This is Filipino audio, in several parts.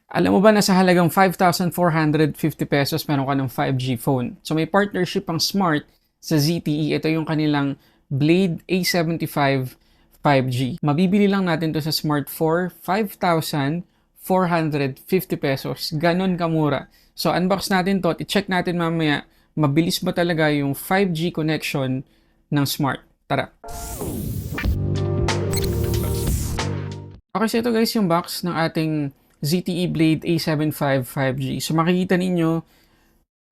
Alam mo ba na sa halagang 5,450 pesos meron ka ng 5G phone? So may partnership ang Smart sa ZTE. Ito yung kanilang Blade A75 5G. Mabibili lang natin to sa Smart for 5,450 pesos. Ganon kamura. So unbox natin to at i-check natin mamaya mabilis ba talaga yung 5G connection ng Smart. Tara! Okay, so ito guys yung box ng ating ZTE Blade A75 5G. So makikita ninyo,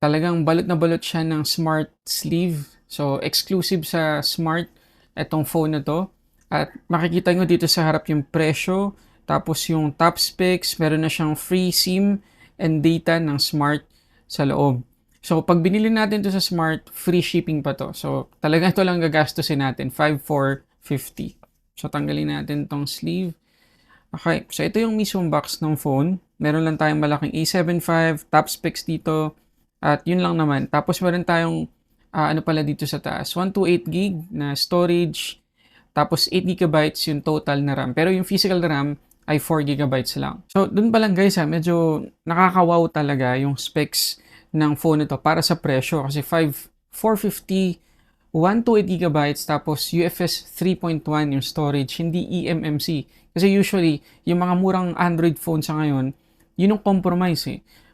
talagang balot na balot siya ng smart sleeve. So exclusive sa Smart itong phone na to. At makikita nyo dito sa harap yung presyo, tapos yung top specs, meron na siyang free SIM and data ng Smart sa loob. So pag binili natin to sa Smart, free shipping pa to. So talaga ito lang gagastusin natin, 5,450. So tanggalin natin tong sleeve. Okay, so ito yung mismong box ng phone. Meron lang tayong malaking A75, top specs dito, at yun lang naman. Tapos meron tayong, ano pala dito sa taas, 128 gig na storage, tapos 8 GB yung total na RAM. Pero yung physical na RAM ay 4 GB lang. So, dun pa lang guys medyo nakakawaw talaga yung specs ng phone nito para sa presyo. Kasi 450, 128 GB, tapos UFS 3.1 yung storage, hindi eMMC. Kasi usually, yung mga murang Android phone sa ngayon, yun yung compromise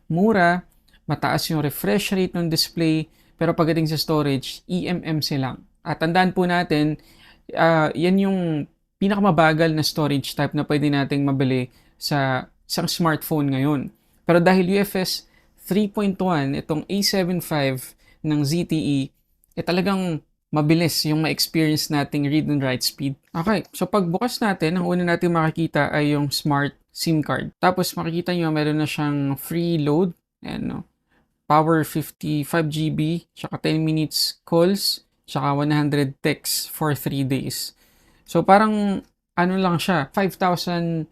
Mura, mataas yung refresh rate ng display, pero pagdating sa storage, eMMC lang. At tandaan po natin, yan yung pinakamabagal na storage type na pwede nating mabili sa isang smartphone ngayon. Pero dahil UFS 3.1, itong A75 ng ZTE, talagang mabilis yung ma-experience nating read and write speed. Okay, so pagbukas natin, ang una natin makikita ay yung Smart SIM card. Tapos makikita nyo, meron na siyang free load. Ayan, no? Power 55 GB, tsaka 10 minutes calls, tsaka 100 texts for 3 days. So parang ano lang siya, 5,400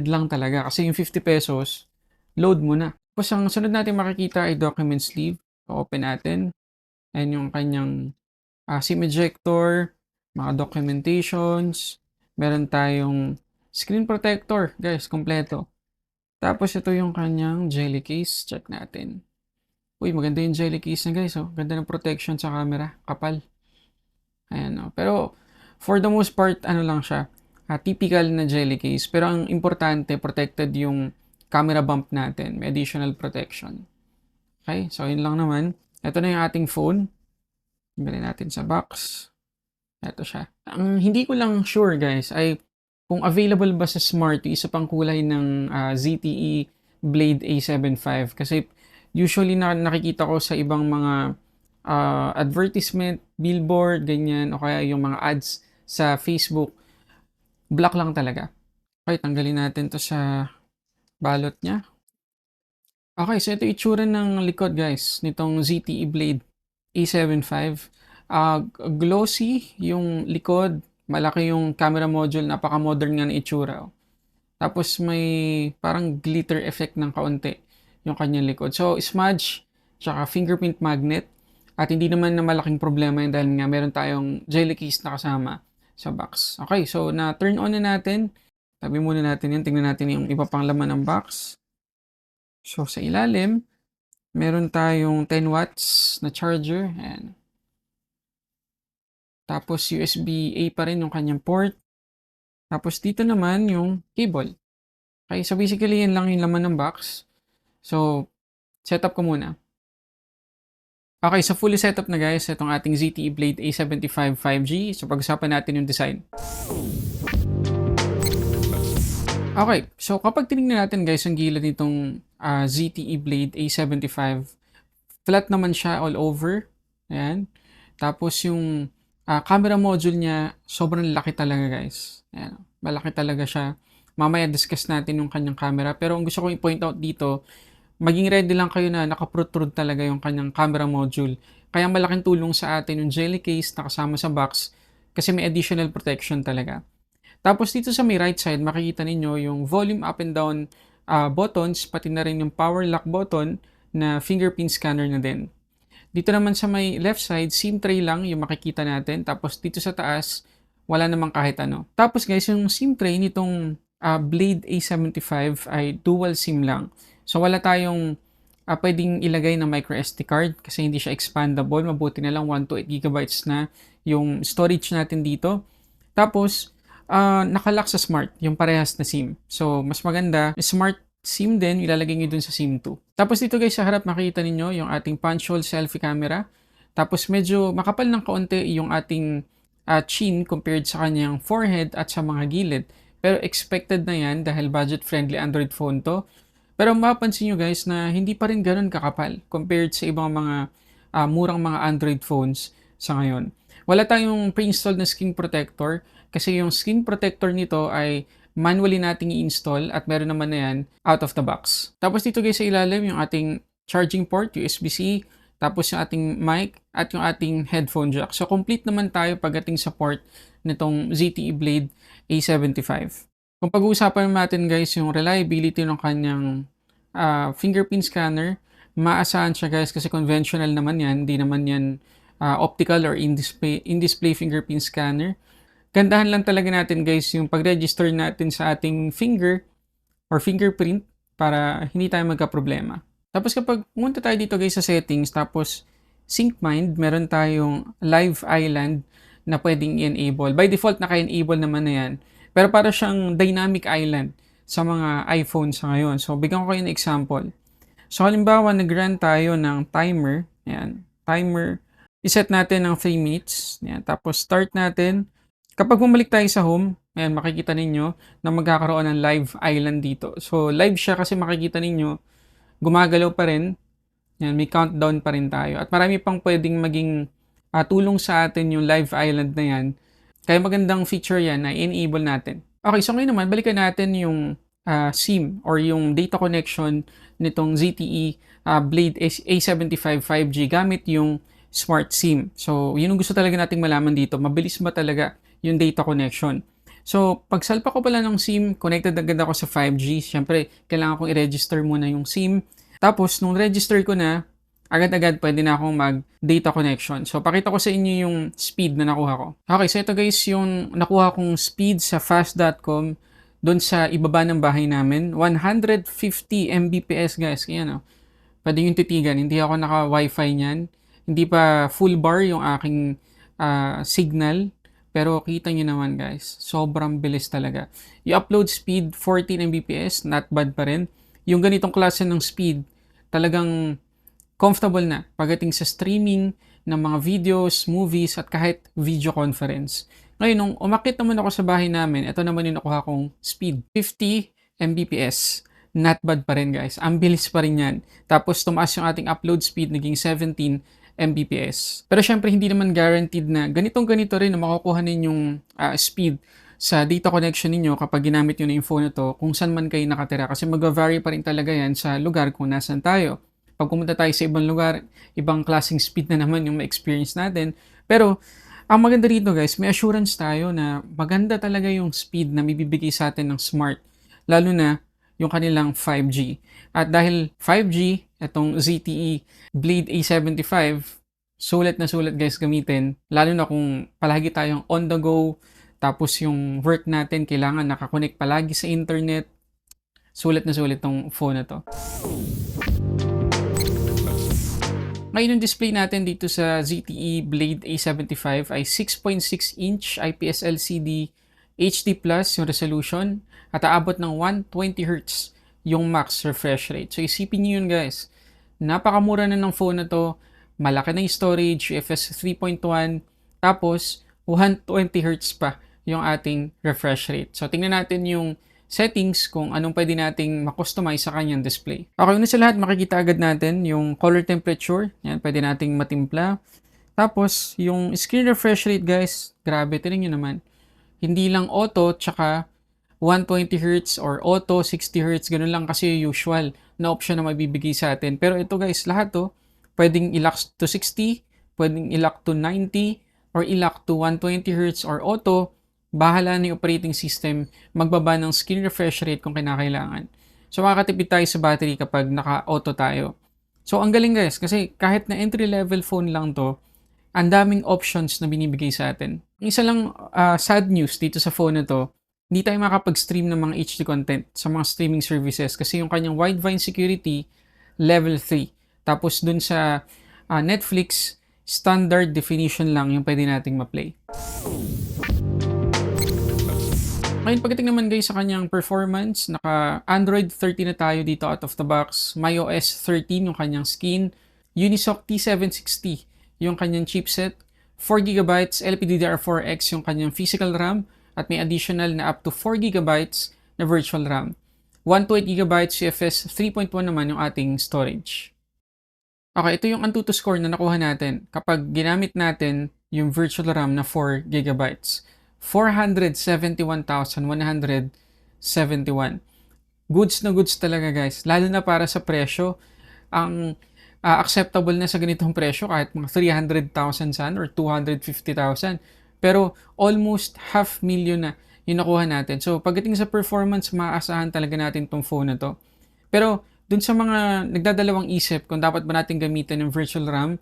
lang talaga. Kasi yung 50 pesos, load mo na. Tapos ang sunod natin makikita ay document sleeve. Open natin. Ayan yung kanyang SIM ejector, mga documentations, meron tayong screen protector, guys, kompleto. Tapos ito yung kanyang jelly case, check natin. Uy, maganda yung jelly case na guys, oh. Ganda ng protection sa camera, kapal. Ayan, oh. Pero for the most part, ano lang siya, typical na jelly case. Pero ang importante, protected yung camera bump natin, may additional protection. Okay, so yun lang naman. Ito na yung ating phone. Tanggalin natin sa box. Ito siya. Ang hindi ko lang sure guys ay kung available ba sa Smart yung isa pang kulay ng ZTE Blade A75. Kasi usually nakikita ko sa ibang mga advertisement, billboard, ganyan, o kaya yung mga ads sa Facebook, black lang talaga. Okay, tanggalin natin to sa balot niya. Okay, so ito itsura ng likod guys, nitong ZTE Blade A75. Glossy yung likod, malaki yung camera module, napaka-modern nga ng itsura. Tapos may parang glitter effect ng kaunti yung kanyang likod. So, smudge, tsaka fingerprint magnet. At hindi naman na malaking problema yun dahil nga meron tayong jelly case na kasama sa box. Okay, so na-turn on na natin. Tabi muna natin yan. Tingnan natin yung iba pang laman ng box. So, sa ilalim, meron tayong 10 watts na charger. Ayan. Tapos, USB-A pa rin yung kanyang port. Tapos, dito naman yung cable. Okay, so basically, yan lang yung laman ng box. So, setup ko muna. Okay, so fully setup na guys, itong ating ZTE Blade A75 5G. So, pag-usapan natin yung design. Okay, so kapag tinignan natin guys ang gilid nitong ZTE Blade A75, flat naman siya all over. Ayan. Tapos yung camera module niya, sobrang laki talaga guys. Ayan. Malaki talaga siya. Mamaya discuss natin yung kanyang camera. Pero ang gusto ko i-point out dito, maging ready lang kayo na nakaprotrude talaga yung kanyang camera module. Kaya malaking tulong sa atin yung jelly case na kasama sa box kasi may additional protection talaga. Tapos dito sa may right side, makikita ninyo yung volume up and down buttons, pati na rin yung power lock button na fingerprint scanner na din. Dito naman sa may left side, SIM tray lang yung makikita natin. Tapos dito sa taas, wala namang kahit ano. Tapos guys, yung SIM tray nitong Blade A75 ay dual SIM lang. So wala tayong puwedeng ilagay na micro SD card kasi hindi siya expandable. Mabuti na lang 128 GB na yung storage natin dito. Tapos, naka-lock sa smart yung parehas na SIM. So, mas maganda, smart SIM din, ilalagay nyo dun sa SIM 2. Tapos dito guys, sa harap makikita ninyo yung ating punch hole selfie camera. Tapos medyo makapal ng kaunti yung ating chin compared sa kanyang forehead at sa mga gilid. Pero expected na yan dahil budget-friendly Android phone to. Pero mapapansin nyo guys na hindi pa rin ganun kakapal compared sa ibang mga murang mga Android phones sa ngayon. Wala tayong pre-installed na screen protector kasi yung screen protector nito ay manually nating i-install at meron naman na yan out of the box. Tapos dito guys sa ilalim yung ating charging port, USB-C, tapos yung ating mic at yung ating headphone jack. So complete naman tayo pagdating sa port nitong ZTE Blade A75. Kung pag-uusapan natin guys yung reliability ng kanyang fingerprint scanner, maasahan siya guys kasi conventional naman yan, hindi naman yan optical or in-display fingerprint scanner. Gandahan lang talaga natin guys yung pag-register natin sa ating finger or fingerprint para hindi tayo magka-problema. Tapos kapag pumunta tayo dito guys sa settings, tapos sync mind, meron tayong live island na pwedeng i-enable. By default, naka-enable naman na yan. Pero para siyang dynamic island sa mga iPhone sa ngayon. So, bigyan ko kayo ng example. So, halimbawa, nag-run tayo ng timer. Ayan, timer. I-set natin ng 3 minutes. Ayan, tapos start natin. Kapag bumalik tayo sa home, ayan, makikita ninyo na magkakaroon ng live island dito. So, live siya kasi makikita ninyo, gumagalaw pa rin. Yan, may countdown pa rin tayo. At marami pang pwedeng maging tulong sa atin yung live island na yan. Kaya magandang feature yan na enable natin. Okay, so ngayon naman, balikan natin yung SIM or yung data connection nitong ZTE Blade A75 5G gamit yung Smart SIM. So, yun yung gusto talaga nating malaman dito. Mabilis ba talaga yung data connection? So, pag salpa ko pala ng SIM, connected agad ako sa 5G. Siyempre, kailangan kong i-register muna yung SIM. Tapos, nung register ko na, agad-agad pwede na akong mag-data connection. So, pakita ko sa inyo yung speed na nakuha ko. Okay, so ito guys, yung nakuha kong speed sa fast.com doon sa ibaba ng bahay namin. 150 Mbps guys. Kaya no, pwede yung titigan. Hindi ako naka-wifi niyan. Hindi pa full bar yung aking signal. Pero kita nyo naman guys, sobrang bilis talaga. Yung upload speed, 14 Mbps, not bad pa rin. Yung ganitong klase ng speed, talagang comfortable na pagdating sa streaming ng mga videos, movies, at kahit video conference. Ngayon, nung umakit naman ako sa bahay namin, ito naman yung nakuha kong speed. 50 Mbps. Not bad pa rin guys. Ang bilis pa rin yan. Tapos tumaas yung ating upload speed, naging 17 Mbps. Pero syempre, hindi naman guaranteed na ganitong-ganito rin na makukuha ninyong speed sa data connection ninyo kapag ginamit nyo na yung phone na to kung saan man kayo nakatira. Kasi mag-vary pa rin talaga yan sa lugar kung nasan tayo. Pag pumunta tayo sa ibang lugar, ibang klaseng speed na naman yung ma-experience natin. Pero, ang maganda rito guys, may assurance tayo na maganda talaga yung speed na mibibigay sa atin ng smart. Lalo na yung kanilang 5G. At dahil 5G, itong ZTE Blade A75, sulit na sulit guys gamitin. Lalo na kung palagi tayong on the go, tapos yung work natin, kailangan nakakonect palagi sa internet. Sulit na sulit tong phone na to. Ngayon yung display natin dito sa ZTE Blade A75 ay 6.6 inch IPS LCD HD Plus yung resolution at aabot ng 120Hz yung max refresh rate. So isipin nyo yun guys. Napakamura na ng phone na to. Malaki na yung storage, UFS 3.1. Tapos 120Hz pa yung ating refresh rate. So, tingnan natin yung settings kung anong pwede nating makustomize sa kanyang display. Okay, una sa lahat, makikita agad natin yung color temperature. Yan, pwede nating matimpla. Tapos, yung screen refresh rate, guys, grabe, tingnan nyo naman. Hindi lang auto, tsaka 120Hz or auto, 60Hz, ganun lang kasi usual na option na mabibigay sa atin. Pero ito, guys, lahat to, pwedeng i-lock to 60, pwedeng i-lock to 90, or i-lock to 120Hz or auto. Bahala na yung operating system magbaba ng screen refresh rate kung kinakailangan. So, makakatipid tayo sa battery kapag naka-auto tayo. So, ang galing guys, kasi kahit na entry-level phone lang to, ang daming options na binibigay sa atin. Isa lang sad news dito sa phone na to, hindi tayo makapag-stream ng mga HD content sa mga streaming services kasi yung kanyang Widevine security, level 3. Tapos dun sa Netflix, standard definition lang yung pwede nating ma-play. Ngayon, pagdating naman guys sa kanyang performance, naka Android 13 na tayo dito out of the box, MyOS 13 yung kanyang skin, Unisoc T760 yung kanyang chipset, 4GB LPDDR4X yung kanyang physical RAM, at may additional na up to 4GB na virtual RAM. 128GB UFS 3.1 naman yung ating storage. Okay, ito yung Antutu score na nakuha natin kapag ginamit natin yung virtual RAM na 4GB. 471,171. Goods na goods talaga guys. Lalo na para sa presyo. Ang acceptable na sa ganitong presyo kahit mga 300,000 san or 250,000. Pero almost 500,000 na yung nakuha natin. So pagdating sa performance, maaasahan talaga natin tong phone na to. Pero dun sa mga nagdadalawang isip kung dapat ba natin gamitin ng virtual RAM,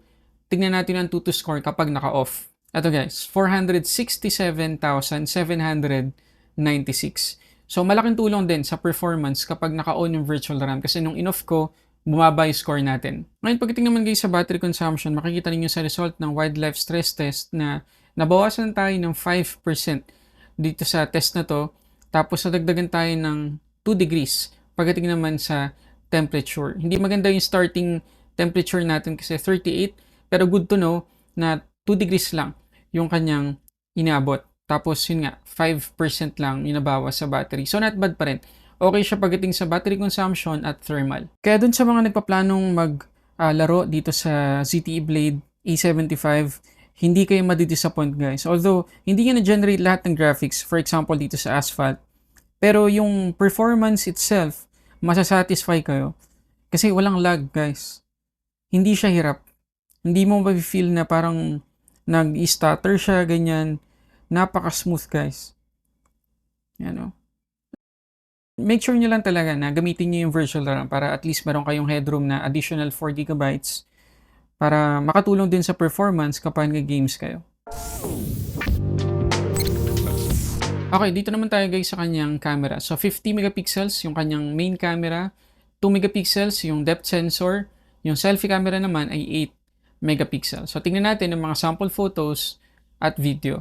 tingnan natin ang Antutu score kapag naka-off. Ito guys, 467,796. So malaking tulong din sa performance kapag naka-on yung virtual RAM kasi nung in-off ko, bumaba yung score natin. Ngayon pagdating naman guys sa battery consumption, makikita niyo sa result ng wildlife stress test na nabawasan tayo ng 5% dito sa test na to. Tapos nadagdagan tayo ng 2 degrees pagdating naman sa temperature. Hindi maganda yung starting temperature natin kasi 38, pero good to know na 2 degrees lang yung kanyang inabot. Tapos yun nga, 5% lang yung nabawas sa battery. So not bad pa rin. Okay siya pagdating sa battery consumption at thermal. Kaya dun sa mga nagpaplanong maglaro dito sa ZTE Blade A75, hindi kayo madidisappoint guys. Although, hindi nga na-generate lahat ng graphics, for example dito sa Asphalt. Pero yung performance itself, masasatisfy kayo. Kasi walang lag guys. Hindi siya hirap. Hindi mo ma-feel na parang nag-stutter siya, ganyan. Napaka-smooth guys. Yan o. Make sure nyo lang talaga na gamitin nyo yung virtual RAM para at least meron kayong headroom na additional 4GB para makatulong din sa performance kapag nag-games kayo. Okay, dito naman tayo guys sa kanyang camera. So 50 megapixels yung kanyang main camera, 2 megapixels yung depth sensor, yung selfie camera naman ay 8 megapixels. So tingnan natin ang mga sample photos at video.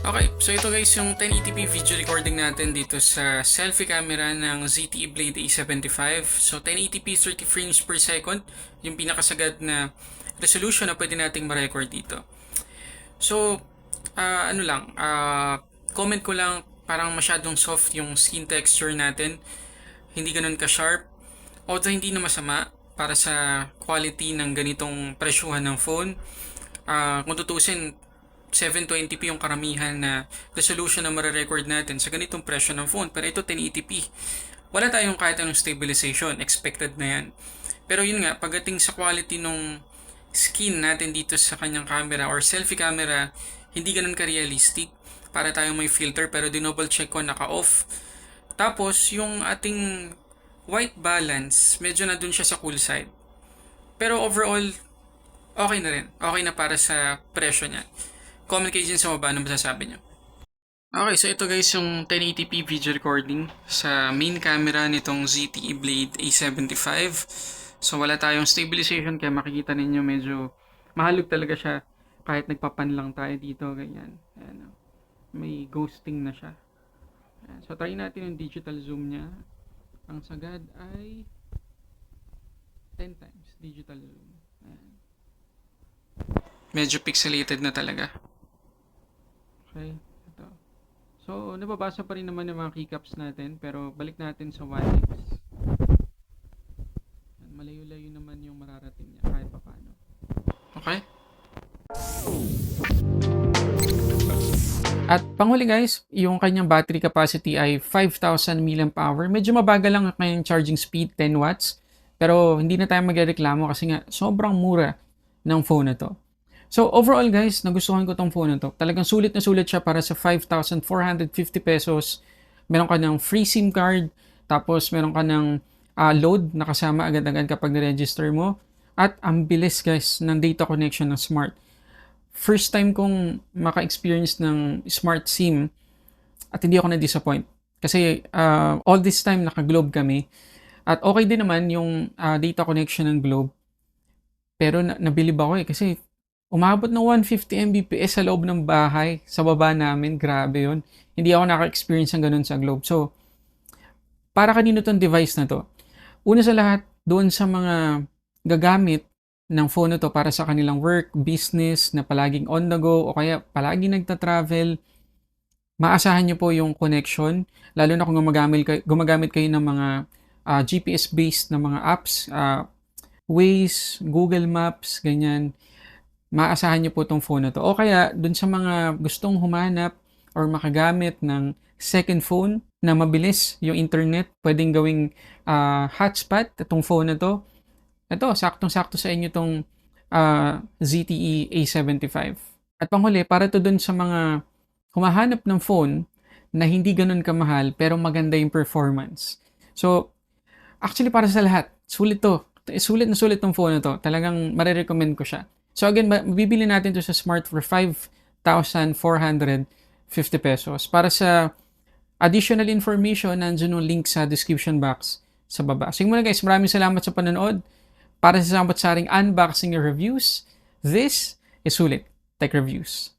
Okay, so ito guys yung 1080p video recording natin dito sa selfie camera ng ZTE Blade A75. So 1080p 30 frames per second, yung pinakasagad na resolution na pwede nating ma-record dito. So, comment ko lang, parang masyadong soft yung skin texture natin. Hindi ganun ka-sharp. Although hindi na masama para sa quality ng ganitong presyuhan ng phone. Kung tutusin, 720p yung karamihan na resolution na mare-record natin sa ganitong presyo ng phone. Pero ito 1080p. Wala tayong kahit anong stabilization. Expected na yan. Pero yun nga, pagdating sa quality ng skin natin dito sa kanyang camera or selfie camera, hindi ganun ka-realistic. Para tayong may filter pero dinouble check ko naka-off. Tapos yung ating white balance, medyo na dun siya sa cool side. Pero overall, okay na rin. Okay na para sa presyo niya. Comment kayo dyan sa baba, ano masasabi nyo? Okay, so ito guys yung 1080p video recording sa main camera nitong ZTE Blade A75. So wala tayong stabilization kaya makikita ninyo medyo mahalog talaga siya kahit nagpapan lang tayo dito, ganyan. Ayan, may ghosting na siya. Ayan. So try natin yung digital zoom niya. Ang sagad ay 10 times digital zoom. Ayan. Medyo pixelated na talaga. Okay, ito. So, nababasa pa rin naman yung mga keycaps natin, pero balik natin sa 1x. Malayo-layo naman yung mararating niya kahit pa paano. Okay? At panghuli guys, yung kanyang battery capacity ay 5,000 mAh. Medyo mabagal lang ang kanyang charging speed, 10 watts. Pero hindi na tayo magrereklamo kasi nga sobrang mura ng phone na 'to. So overall guys, nagustuhan ko 'tong phone na 'to. Talagang sulit na sulit siya para sa ₱5,450. Meron ka ng free SIM card, tapos meron ka ng, load na kasama agad-agad kapag ni-register mo, at ang bilis guys ng data connection ng Smart. First time kong maka-experience ng Smart SIM at hindi ako na-disappoint. Kasi, all this time naka-Globe kami at okay din naman yung, data connection ng Globe. Pero nabilib ako, kasi umabot ng 150 Mbps sa loob ng bahay, sa baba namin, grabe 'yun. Hindi ako naka-experience ng gano'n sa Globe. So, para kanino 'tong device na 'to? Una sa lahat, doon sa mga gagamit ng phone na 'to para sa kanilang work, business na palaging on the go o kaya palaging nagta-travel, maasahan niyo po yung connection, lalo na kung gumagamit kayo ng mga, GPS-based na mga apps, Waze, Google Maps, ganyan. Maaasahan niyo po 'tong phone na 'to. O kaya dun sa mga gustong humanap or makagamit ng second phone na mabilis yung internet, puwedeng gawing, hotspot itong phone na 'to. Eto, saktong-sakto sa inyo 'tong, ZTE A75. At panghuli, para 'to dun sa mga humahanap ng phone na hindi gano'n kamahal pero maganda yung performance. So, actually para sa lahat, sulit 'to. Sulit na sulit 'tong phone na 'to. Talagang mare-recommend ko siya. So again, mabibili natin 'to sa Smart for ₱5,450. Para sa additional information, nandiyan yung link sa description box sa baba. So yun muna guys, maraming salamat sa panonood. Para sa samot-saring unboxing reviews, this is Sulit Tech Reviews.